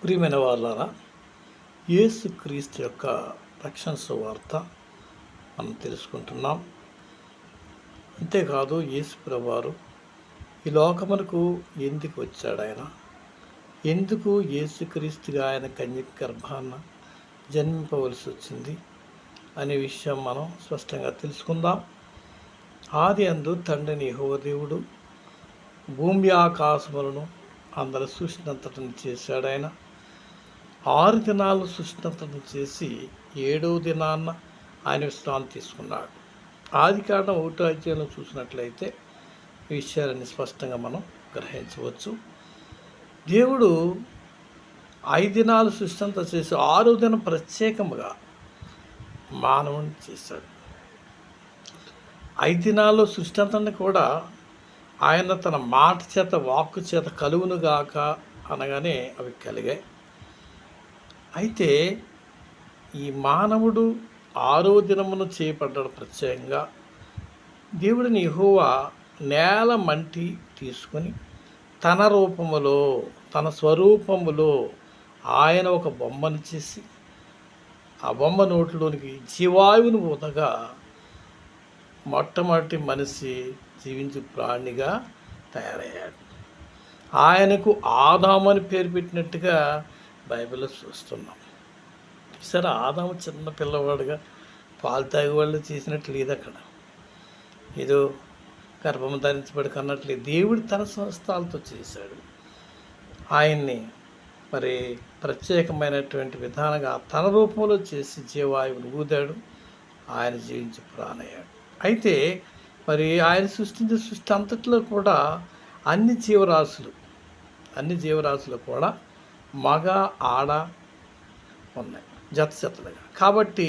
ప్రియమైన వాళ్ళారా, యేసుక్రీస్తు యొక్క రక్షణ సువార్త మనం తెలుసుకుంటున్నాం. అంతేకాదు యేసు ప్రభువారు ఈ లోకమునకు ఎందుకు వచ్చాడు, ఎందుకు యేసుక్రీస్తుగా ఆయన కన్యక గర్భాన జన్మింపవలసి వచ్చింది అనే విషయం మనం స్పష్టంగా తెలుసుకుందాం. ఆది అందు తండ్రిని యెహోవా దేవుడు భూమి ఆకాశములను అందరి సృష్టినంతటిని చేశాడు. ఆయన 6 దినాలు సృష్టినంతటిని చేసి 7వ దినాన్న ఆయన విశ్రాంతి తీసుకున్నాడు. ఆదికాండం 1వ అధ్యాయంలో చూసినట్లయితే ఈ విషయాలన్నీ స్పష్టంగా మనం గ్రహించవచ్చు. దేవుడు 5 దినాలు సృష్టి అంతా చేసి 6వ దినం ప్రత్యేకముగా మానవుని చేశాడు. 5 దినాల్లో సృష్టి అంతా కూడా ఆయన తన మాట చేత వాక్కు చేత కలుగునుగాక అనగానే అవి కలిగాయి. అయితే ఈ మానవుడు 6వ దినమున చేయబడ్డాడు. ప్రత్యేకంగా దేవుడిని యెహోవా నేల మంటి తీసుకొని తన రూపములో తన స్వరూపములో ఆయన ఒక బొమ్మను చేసి ఆ బొమ్మ నోటిలోనికి జీవాయువును ఊదగా మొట్టమొదటి మనిషి జీవించే ప్రాణిగా తయారయ్యాడు. ఆయనకు ఆదాము అని పేరు పెట్టినట్టుగా బైబిల్లో చూస్తున్నాం. సరే, ఆదాము చిన్న పిల్లవాడుగా పాలు తాగేవాళ్ళు చేసినట్లు లేదు. అక్కడ ఏదో గర్భం ధరించబడి కన్నట్లేదు. దేవుడు తన స్వస్థాలతో చేశాడు. ఆయన్ని మరి ప్రత్యేకమైనటువంటి విధానంగా తన రూపంలో చేసి జీవాయువును ఊదాడు. ఆయన జీవించి ప్రాణయ్యాడు. అయితే మరి ఆయన సృష్టించిన సృష్టి అంతట్లో కూడా అన్ని జీవరాశులు కూడా మగ ఆడ ఉన్నాయి, జతలుగా. కాబట్టి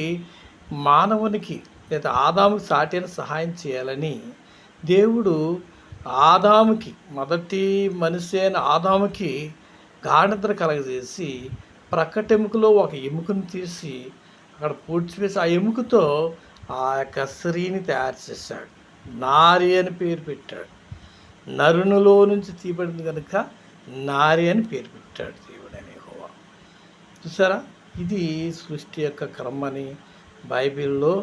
మానవునికి లేదా ఆదాముకి సాటైన సహాయం చేయాలని దేవుడు ఆదాముకి, మొదటి మనిషి అయిన ఆదాముకి గాఢనిద్ర కలగజేసి ప్రక్కటెముకలో ఒక ఎముకను తీసి అక్కడ పూడ్చివేసి ఆ ఎముకతో ఆ యొక్క స్త్రీని తయారు చేశాడు. నారి అని పేరు పెట్టాడు. నరునిలో నుంచి తీయబడింది కనుక నారి అని పేరు పెట్టాడు దేవుడు అని యెహోవా. చూసారా, ఇది సృష్టి యొక్క క్రమని బైబిల్లో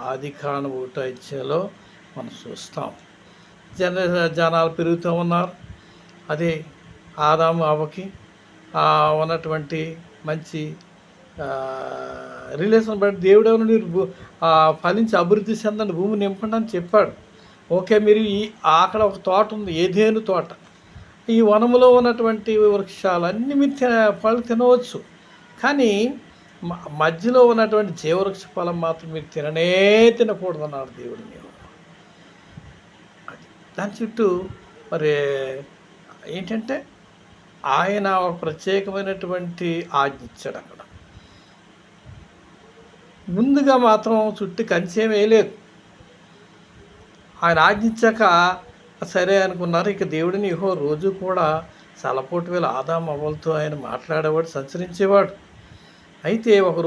ఆదికాండం 1వ అధ్యాయంలో మనం చూస్తాం. జనాలు పెరుగుతూ ఉన్నారు. అదే ఆదాము అవ్వకి ఉన్నటువంటి మంచి రిలేషన్ బట్టి దేవుడు ఏమన్నా మీరు ఫలించి అభివృద్ధి చెందండి, భూమి నింపండి అని చెప్పాడు. ఓకే, మీరు అక్కడ ఒక తోట ఉంది, ఏదేను తోట. ఈ వనములో ఉన్నటువంటి వృక్షాలన్నీ మీరు పళ్ళు తినవచ్చు, కానీ మధ్యలో ఉన్నటువంటి జీవవృక్ష ఫలం మాత్రం మీరు తినకూడదు అన్నాడు దేవుడు. మీరు దాని చుట్టూ మరి ఏంటంటే ఆయన ఒక ప్రత్యేకమైనటువంటి ఆజ్ఞ ఇచ్చాడు. అక్కడ ముందుగా మాత్రం చుట్టూ కంచేం వేయలేదు. ఆయన ఆజ్ఞించాక సరే అనుకున్నారు. ఇక దేవుడిని యెహోవా రోజు కూడా సలపోటు వేళ ఆదాము అవ్వలతో ఆయన మాట్లాడేవాడు, సంచరించేవాడు. అయితే ఒక